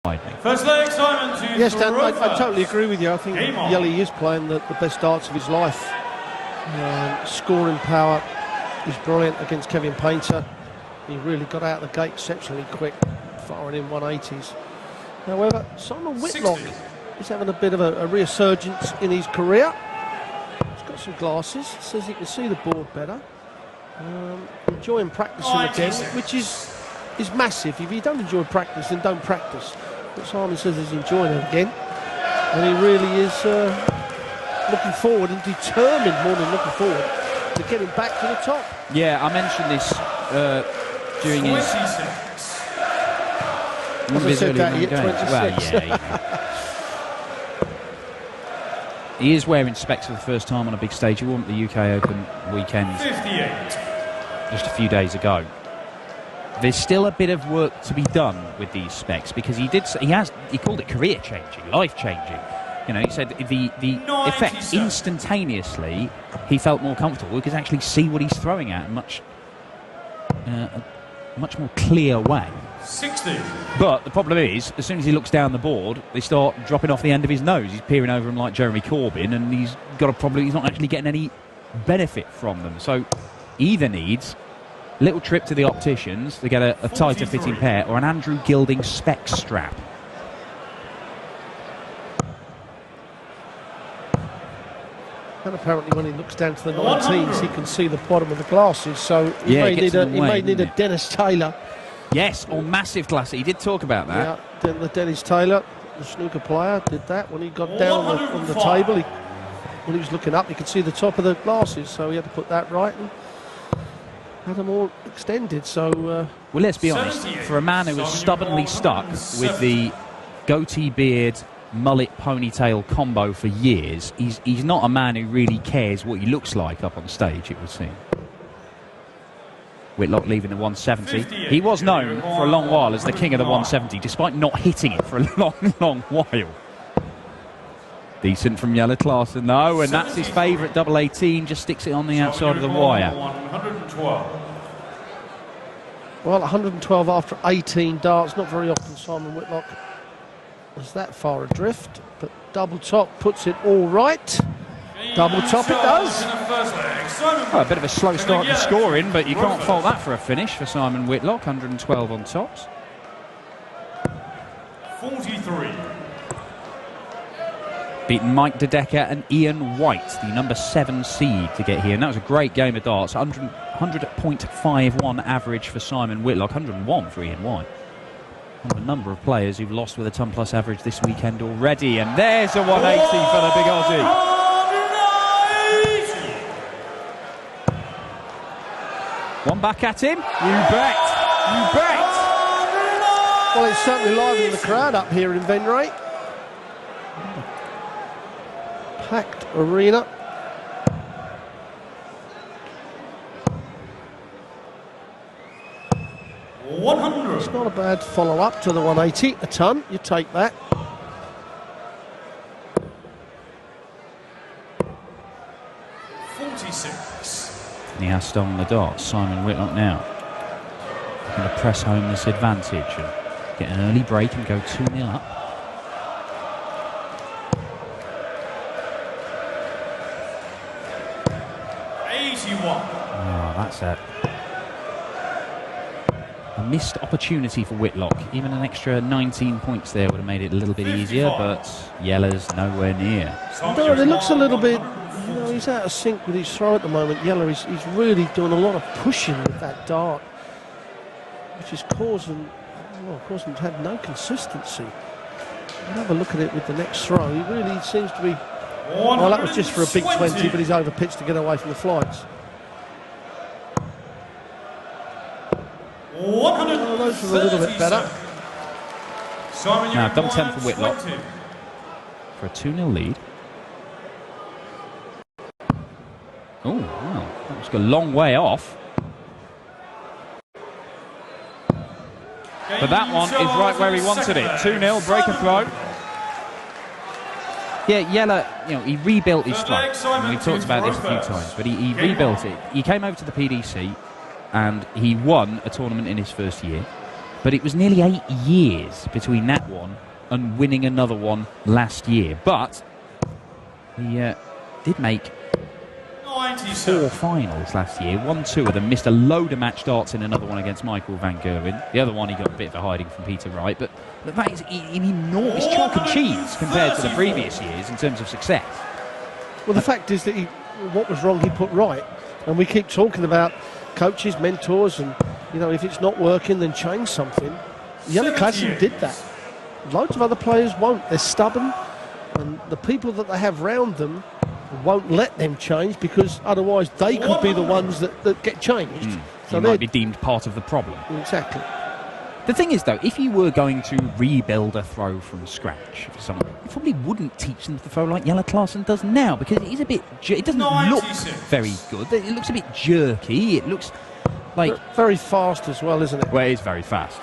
First leg, Simon to Yes, Dan, I totally agree with you. I think Yelly is playing the best darts of his life. Scoring power is brilliant against Kevin Painter. He really got out of the gate exceptionally quick, firing in 180s. However, Simon Whitlock is having a bit of a resurgence in his career. He's got some glasses, says he can see the board better. Enjoying practicing again, which is massive. If you don't enjoy practice, then don't practice. But Simon says he's enjoying it again, and he really is looking forward and determined more than looking forward to getting back to the top. Yeah, I mentioned this during his... As I said that, he hit 26. Well, yeah, he is wearing specs for the first time on a big stage. He won the UK Open weekend 58. just a few days ago. There's still a bit of work to be done with these specs because he called it career changing, life changing. You know, he said the effect instantaneously. He felt more comfortable. He could actually see what he's throwing at in a much more clear way. 60. But the problem is, as soon as he looks down the board, they start dropping off the end of his nose. He's peering over him like Jeremy Corbyn, and he's got a problem. He's not actually getting any benefit from them. So he either needs a little trip to the opticians to get a tighter fitting pair, or an Andrew Gilding spec strap. And apparently when he looks down to the 19s, he can see the bottom of the glasses, so he may need a Dennis Taylor. Yes, or massive class. He did talk about that. Yeah, the Dennis Taylor, the snooker player, did that. When he got down on the table, when he was looking up, he could see the top of the glasses, so he had to put that right and had them all extended. So, well, let's be honest, for a man who was stubbornly stuck with the goatee beard, mullet ponytail combo for years, he's not a man who really cares what he looks like up on stage, it would seem. Whitlock leaving the 170. He was known for a long while as the king of the 170, despite not hitting it for a long while. Decent from Jelle Klaasen, though, and that's his favourite double 18, just sticks it on the outside of the wire. 112. Well, 112 after 18 darts, not very often Simon Whitlock was that far adrift, but double top puts it all right. Double top it does. Oh, a bit of a slow start in scoring, but you can't fault that for a finish for Simon Whitlock. 112 on tops. 43. Beaten Mike De Decker and Ian White, the number 7 seed, to get here. And that was a great game of darts. 100.51 average for Simon Whitlock. 101 for Ian White. One of a number of players who've lost with a ton plus average this weekend already. And there's a 180 for the big Aussie. One back at him. You bet. You bet. Well, it's certainly livening the crowd up here in Venray. Packed arena. 100. It's not a bad follow-up to the 180. A ton. You take that. And he has stolen the darts. Simon Whitlock now going to press home this advantage and get an early break and go 2-0 up. Oh, that's a missed opportunity for Whitlock. Even an extra 19 points there would have made it a little bit easier, but Jelle's nowhere near. No, it looks a little bit, you know, he's out of sync with his throw at the moment. Jelle, he's really doing a lot of pushing with that dart, which is causing him to have no consistency. I'll have a look at it with the next throw. He really seems to be, well, that was just for a big 20, but he's over pitched to get away from the flights. Oh, those are a little bit better. Now, double 10 for Whitlock for a 2-0 lead. Oh, wow, that was a long way off. But that one is right where he wanted it. 2-0, break a throw. Yeah, Jelle, you know, he rebuilt his throw. And we talked about this a few times, but he rebuilt it. He came over to the PDC and he won a tournament in his first year. But it was nearly 8 years between that one and winning another one last year. But he did make 4 finals last year. 1-2 of them. Missed a load of match starts in another one against Michael van Gerwen. The other one he got a bit of a hiding from Peter Wright. But that is an enormous chalk and cheese compared to the previous years in terms of success. Well, the fact is that what was wrong he put right. And we keep talking about coaches, mentors, and, you know, if it's not working, then change something. Jelle Klaasen did that. Loads of other players won't. They're stubborn, and the people that they have round them won't let them change, because otherwise they could be the ones that get changed. So you might be deemed part of the problem. Exactly. The thing is, though, if you were going to rebuild a throw from scratch for someone, you probably wouldn't teach them to throw like Jelle Klaasen does now, because it is a bit. It doesn't look very good. It looks a bit jerky. It looks like very fast as well, isn't it? Well, it is very fast,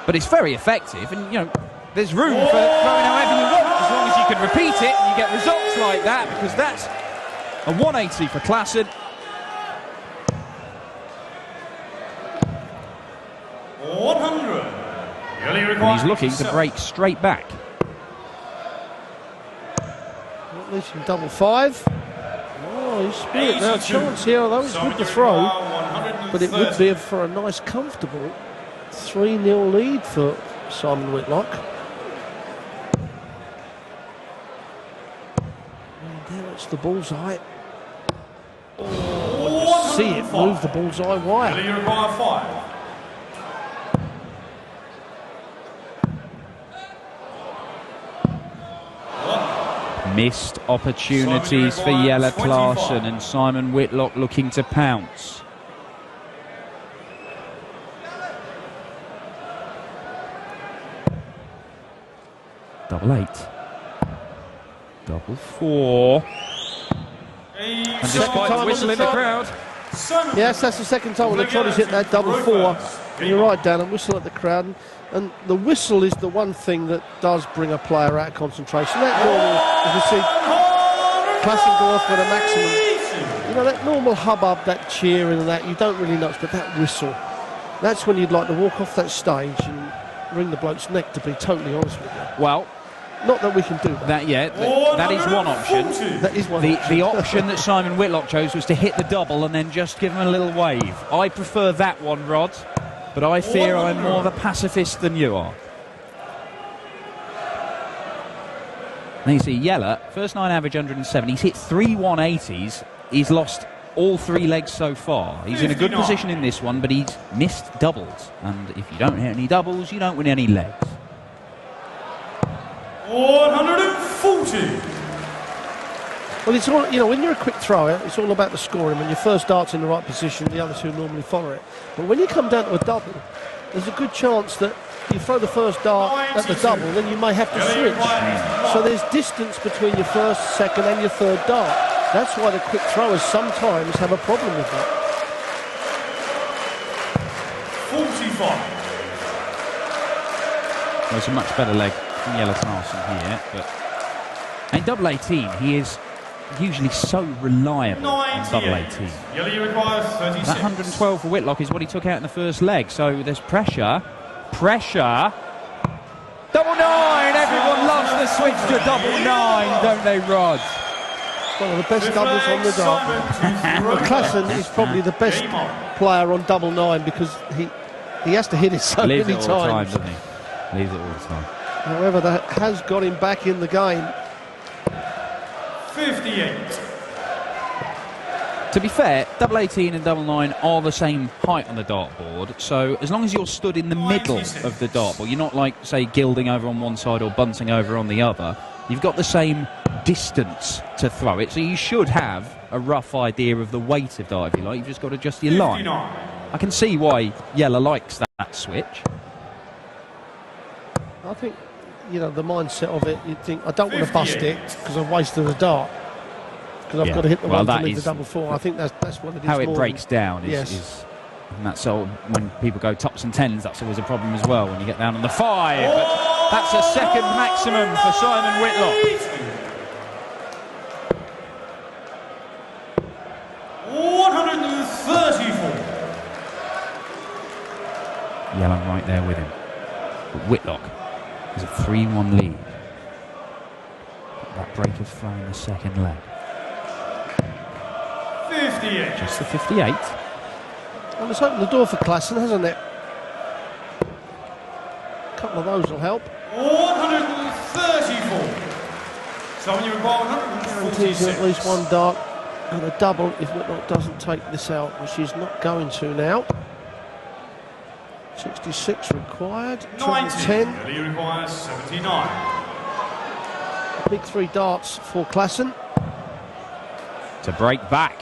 but it's very effective, and you know, there's room for throwing however you want, as long as you can repeat it and you get results like that, because that's a 180 for Klaasen. 100. And he's looking to break straight back. At least in double 5. Oh, he's spirit now. Chance here, although it's with the throw, but it would be for a nice, comfortable 3-0 lead for Simon Whitlock. And there it's the bullseye. Oh, see it move the bullseye wire. You require 5. Missed opportunities for Jelle Klaasen, and Simon Whitlock looking to pounce. Double 8. Double 4. And despite the whistle in the crowd. Yes, that's the second time when the Trotties hit that double 4. And you're right, Dan, and whistle at the crowd. And the whistle is the one thing that does bring a player out of concentration. That normal, as you see, Klaasen go off with a maximum. You know, that normal hubbub, that cheering and that, you don't really notice, but that whistle, that's when you'd like to walk off that stage and wring the bloke's neck, to be totally honest with you. Well, not that we can do that. That is one option. That is one option. The option that Simon Whitlock chose was to hit the double and then just give him a little wave. I prefer that one, Rod, but I fear I'm more of a pacifist than you are. Now you see Jelle, first 9 average 107. He's hit 3 180s. He's lost all 3 legs so far. He's in a good position in this one, but he's missed doubles. And if you don't hit any doubles, you don't win any legs. 140. Well, it's all, you know, when you're a quick thrower, it's all about the scoring. When your first dart's in the right position, the other two normally follow it. But when you come down to a double, there's a good chance that you throw the first dart at the double, then you may have to switch. So there's distance between your first, second and your third dart. That's why the quick throwers sometimes have a problem with that. 45. Well, it's a much better leg from Jelle Klaasen here, but in double 18 he is usually so reliable on double 18. Jelle requires 36. That 112 for Whitlock is what he took out in the first leg, so there's pressure. Pressure. Double 9! Everyone loves the switch to double 9, don't they, Rod? One of the best doubles on the dart. Well, Klaasen is probably the best player on double 9 because he has to hit it so many times. Doesn't he? Leaves it all the time. However, that has got him back in the game. 58. To be fair, double 18 and double 9 are the same height on the dartboard, so as long as you're stood in the middle of the dartboard, you're not like, say, gilding over on one side or bunting over on the other, you've got the same distance to throw it, so you should have a rough idea of the weight of dart, if you like. You've just got to adjust your line. I can see why Jelle likes that switch. I think, you know, the mindset of it, you think, I don't want to bust it because I've wasted a dart. Because I've got to hit the one to leave the double 4. I think that's what it is. How it breaks down is and that's all, when people go tops and 10s, that's always a problem as well when you get down on the 5. But that's a second maximum for Simon Whitlock. 134. Jelle right there with him. But Whitlock has a 3-1 lead. That break of throw in the second leg. 58. Just the 58. Well, it's opened the door for Klaasen, hasn't it? A couple of those will help. 134. Someone you require Guarantees 146. at least one dart and a double if Whitlock doesn't take this out, which he's not going to now. 66 required, 10. He requires 79. Big 3 darts for Klaasen. To break back.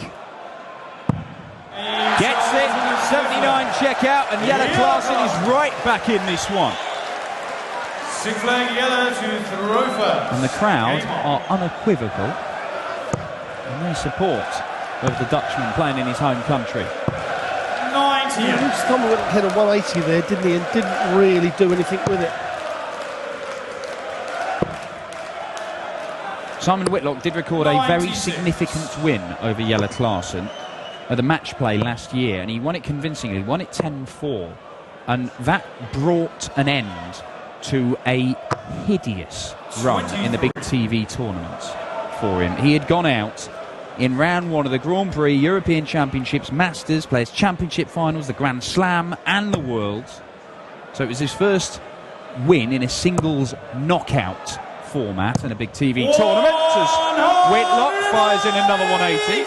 Gets it, 79 check out, and Jelle Klaasen is right back in this one. 6 leg yellow to throw first. And the crowd are unequivocal in their support of the Dutchman playing in his home country. 90. Tom Whitlock hit a 180 there, didn't he? And didn't really do anything with it. Simon Whitlock did record a very 96. significant win over Jelle Klaasen at the match play last year, and he won it convincingly, won it 10-4, and that brought an end to a hideous run in the big TV tournaments for him. He had gone out in round 1 of the Grand Prix, European Championships, Masters, Players Championship Finals, the Grand Slam and the Worlds. So it was his first win in a singles knockout format in a big TV tournament as Whitlock fires in another 180.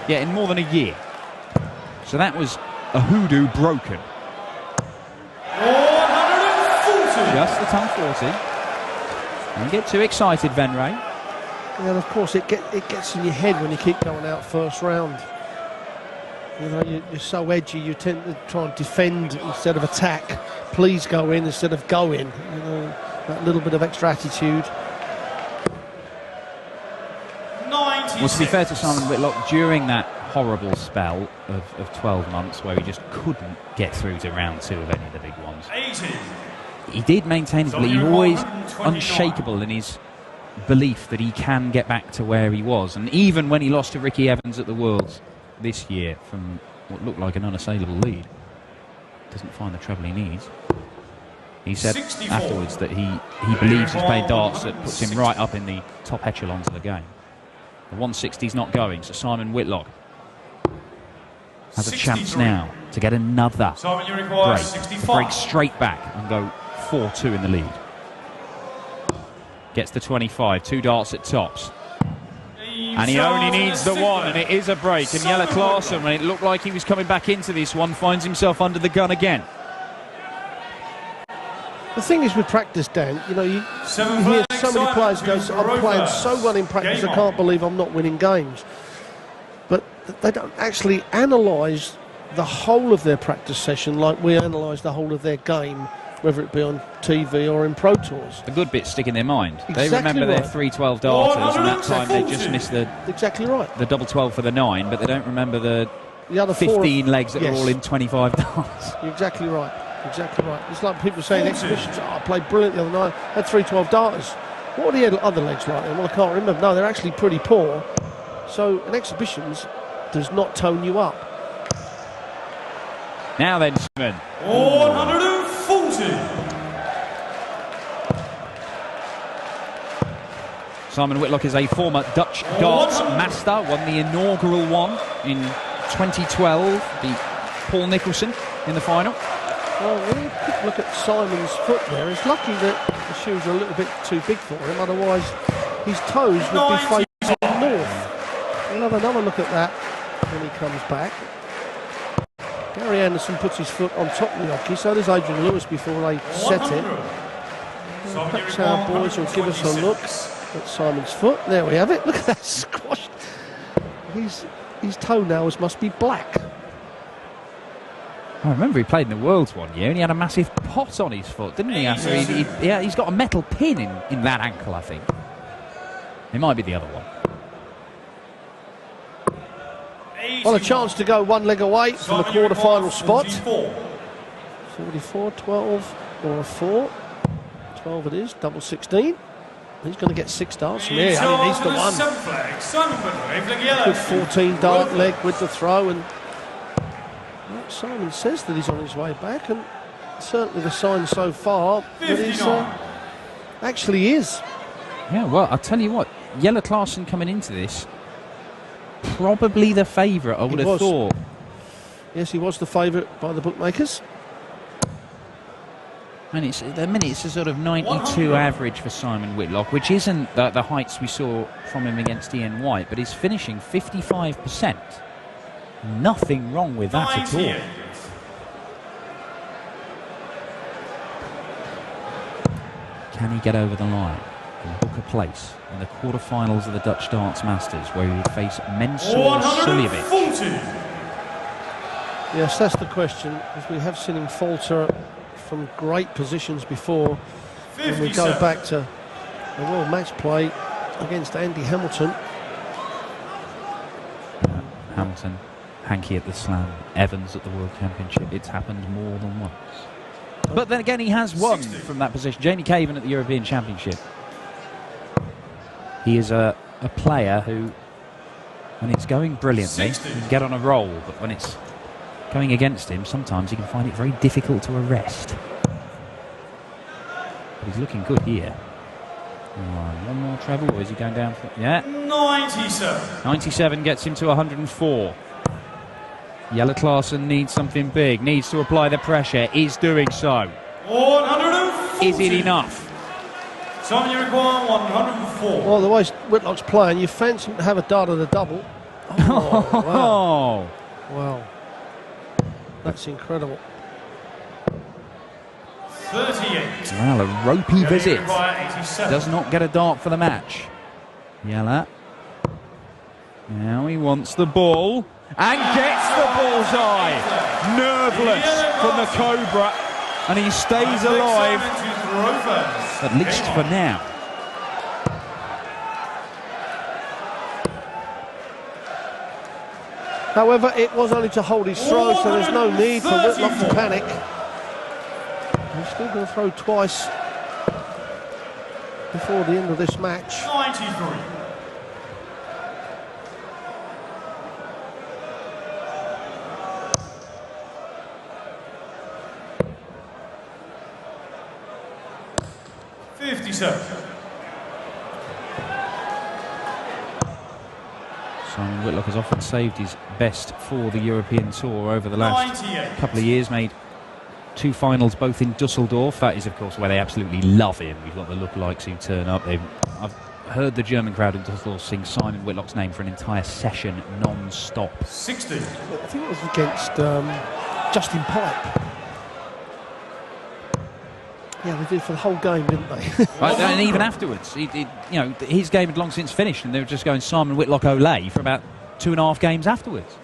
Yeah, in more than a year. So that was a hoodoo broken. 140. Just the 10-40. Don't get too excited, Venray. And of course it gets in your head when you keep going out first round. You know, you're so edgy, you tend to try and defend instead of attack. Please go in instead of go in. You know, that little bit of extra attitude. 96. Well, to be fair to Simon Whitlock, during that horrible spell of 12 months where he just couldn't get through to round 2 of any of the big ones, 80. he did maintain his belief. He was always unshakable in his belief that he can get back to where he was. And even when he lost to Ricky Evans at the Worlds this year from what looked like an unassailable lead, doesn't find the treble he needs. He said 64. afterwards that he believes he's played darts that puts him right up in the top echelons of the game. The 160's not going, so Simon Whitlock has a chance now to get another Simon, you require break, to 65. break straight back and go 4-2 in the lead. Gets the 25, 2 darts at tops. And he only needs the 1, and it is a break. And Jelle Klaasen, when it looked like he was coming back into this one, finds himself under the gun again. The thing is with practice, Dan, you know, you hear so many players go, I'm playing so well in practice, I can't believe I'm not winning games. But they don't actually analyse the whole of their practice session like we analyse the whole of their game, whether it be on TV or in Pro Tours. The good bits stick in their mind. Exactly they remember right. their 3-12 darters, and that time they just missed the Exactly right. double 12 for the 9, but they don't remember the other 15 legs that yes. are all in 25 darts. You're exactly right. Exactly right. It's like people saying exhibitions, I played brilliant the other night, had 3-12 darters. What are the other legs like then? Well, I can't remember. No, they're actually pretty poor. So an exhibitions does not tone you up. Now then, Simon. 140. Simon Whitlock is a former Dutch darts master, won the inaugural one in 2012, beat Paul Nicholson in the final. Well, when you look at Simon's foot there, it's lucky that the shoes are a little bit too big for him, otherwise his toes would be facing north. We'll have another look at that when he comes back. Gary Anderson puts his foot on top of the hockey, so does Adrian Lewis before they set it. Perhaps our boys will give us a look at Simon's foot. There we have it. Look at that squash. His toenails must be black. I remember he played in the Worlds one year and he had a massive pot on his foot, didn't he? After he's got a metal pin in that ankle, I think. It might be the other one. Well, a chance to go one leg away from the quarter-final spot. 44, 12, or a 4. 12 it is, double 16. He's going to get 6 darts from here. He needs the 1. Good 14 dart leg with the throw, and Simon says that he's on his way back, and certainly the sign so far that he's actually is. Yeah, well, I'll tell you what, Jelle Klaasen coming into this, probably the favourite, I would have thought. Yes, he was the favourite by the bookmakers. And it's, at the minute, it's a sort of 92 average for Simon Whitlock, which isn't the heights we saw from him against Ian White, but he's finishing 55%. Nothing wrong with that at all. Can he get over the line and book a place in the quarterfinals of the Dutch Darts Masters, where he would face Mensur Suljovic? Yes, that's the question, because we have seen him falter from great positions before. When we go back to the World Match Play against Andy Hamilton. Hamilton, Hankey at the Slam, Evans at the World Championship. It's happened more than once. But then again, he has won from that position. Jamie Caven at the European Championship. He is a player who, when it's going brilliantly, he can get on a roll, but when it's going against him, sometimes he can find it very difficult to arrest. But he's looking good here. One more treble, or is he going down for... Yeah. 97. 97 gets him to 104. Jelle Klaasen needs something big, needs to apply the pressure, is doing so. 140. Is it enough? Simon, you require 104. Well, the way Whitlock's playing, you fancy him to have a dart at a double. Oh, wow. Wow. That's incredible. 38. Well, a ropey visit. Does not get a dart for the match. Jelle. Now he wants the ball. And gets the bullseye. Nerveless from the Cobra. And he stays alive. At least for now. However, it was only to hold his throw, so there's no need for Whitlock to panic. He's still going to throw twice before the end of this match. 93. Simon Whitlock has often saved his best for the European Tour over the last couple of years. Made 2 finals, both in Dusseldorf. That is, of course, where they absolutely love him. We've got the lookalikes who turn up. I've heard the German crowd in Dusseldorf sing Simon Whitlock's name for an entire session, non-stop. 60. I think it was against Justin Pipe. Yeah, they did for the whole game, didn't they? And even afterwards, you know, his game had long since finished, and they were just going Simon Whitlock Olay for about 2.5 games afterwards.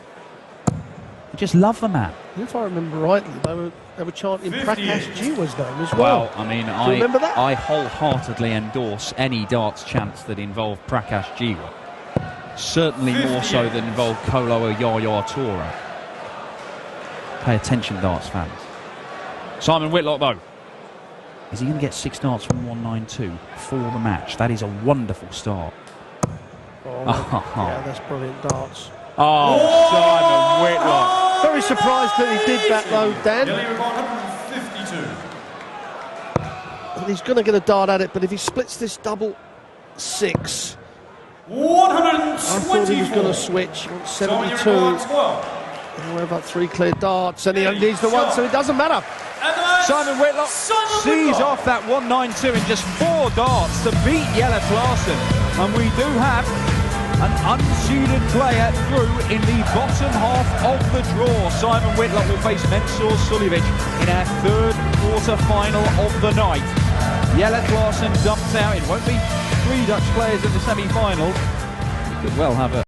They just love the man. If I remember rightly, they were chanting Prakash Jiwa's name as well. Well, I mean, remember that? I wholeheartedly endorse any darts chants that involve Prakash Jiwa. Certainly more so than involve Kolo or Yaya Tora. Pay attention, darts fans. Simon Whitlock, though. Is he going to get 6 darts from 192 for the match? That is a wonderful start. Yeah, that's brilliant darts. Oh, Simon Whitlock. Very surprised that he did that, though, Dan. 152. He's going to get a dart at it, but if he splits this double 6, 124. I thought he was going to switch. He wants 72. We're about 3 clear darts, and he needs the 1, so it doesn't matter. Simon Whitlock sees off that 192 in just 4 darts to beat Jelle Klaasen. And we do have an unseeded player through in the bottom half of the draw. Simon Whitlock will face Mensur Suljovic in our 3rd quarter-final of the night. Jelle Klaasen dumps out. It won't be 3 Dutch players in the semi-finals. We could well have a